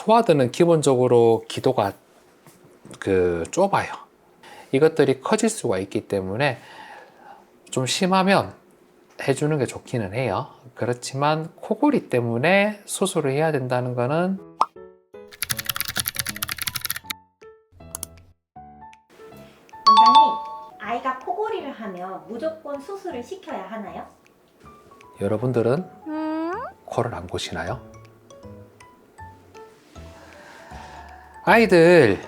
소아들은 기본적으로 기도가 좁아요. 이것들이 커질 수가 있기 때문에 좀 심하면 해주는 게 좋기는 해요. 그렇지만 코골이 때문에 수술을 해야 된다는 거는 원장님, 아이가 코골이를 하면 무조건 수술을 시켜야 하나요? 여러분들은 코를 안 고시나요? 아이들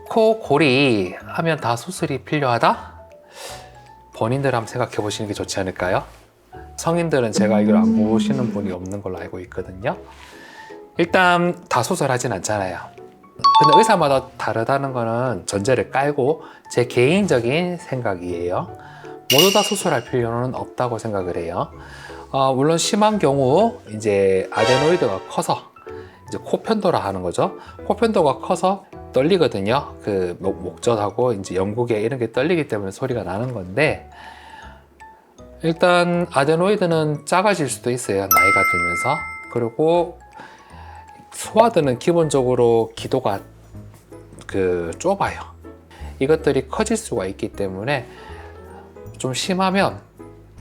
코골이 하면 다 수술이 필요하다? 본인들 한번 생각해 보시는 게 좋지 않을까요? 성인들은 제가 이걸 안 보시는 분이 없는 걸로 알고 있거든요. 일단 다 수술하진 않잖아요. 근데 의사마다 다르다는 거는 전제를 깔고 제 개인적인 생각이에요. 모두 다 수술할 필요는 없다고 생각을 해요. 물론 심한 경우 이제 아데노이드가 커서 이제 코편도라 하는 거죠. 코편도가 커서 떨리거든요. 그 목젖하고 이제 영국에 이런 게 떨리기 때문에 소리가 나는 건데, 일단 아데노이드는 작아질 수도 있어요. 나이가 들면서. 그리고 소아들은 기본적으로 기도가 좁아요. 이것들이 커질 수가 있기 때문에 좀 심하면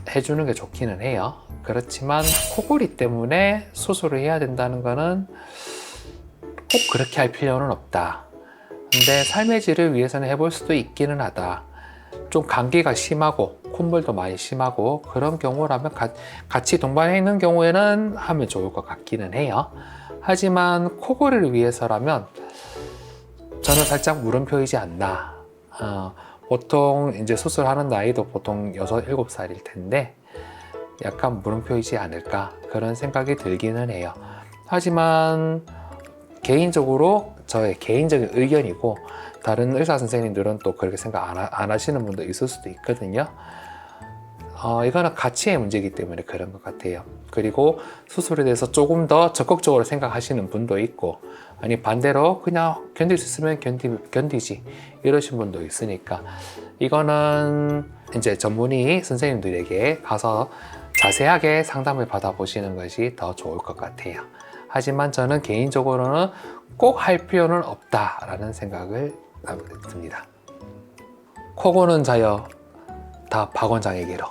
해주는 게 좋기는 해요. 그렇지만 코골이 때문에 수술을 해야 된다는 거는 꼭 그렇게 할 필요는 없다. 근데 삶의 질을 위해서는 해볼 수도 있기는 하다. 좀 감기가 심하고 콧물도 많이 심하고 그런 경우라면 같이 동반해 있는 경우에는 하면 좋을 것 같기는 해요. 하지만 코골이를 위해서라면 저는 살짝 물음표이지 않나. 보통 이제 수술하는 나이도 보통 6, 7살일 텐데 약간 물음표이지 않을까 그런 생각이 들기는 해요. 하지만 개인적으로 저의 개인적인 의견이고 다른 의사 선생님들은 또 그렇게 생각 안 하시는 분도 있을 수도 있거든요. 이거는 가치의 문제이기 때문에 그런 것 같아요. 그리고 수술에 대해서 조금 더 적극적으로 생각하시는 분도 있고, 아니 반대로 그냥 견딜 수 있으면 견디지 이러신 분도 있으니까 이거는 이제 전문의 선생님들에게 가서 자세하게 상담을 받아보시는 것이 더 좋을 것 같아요. 하지만 저는 개인적으로는 꼭 할 필요는 없다라는 생각을 듭니다. 코 고는 자여 다 박 원장에게로.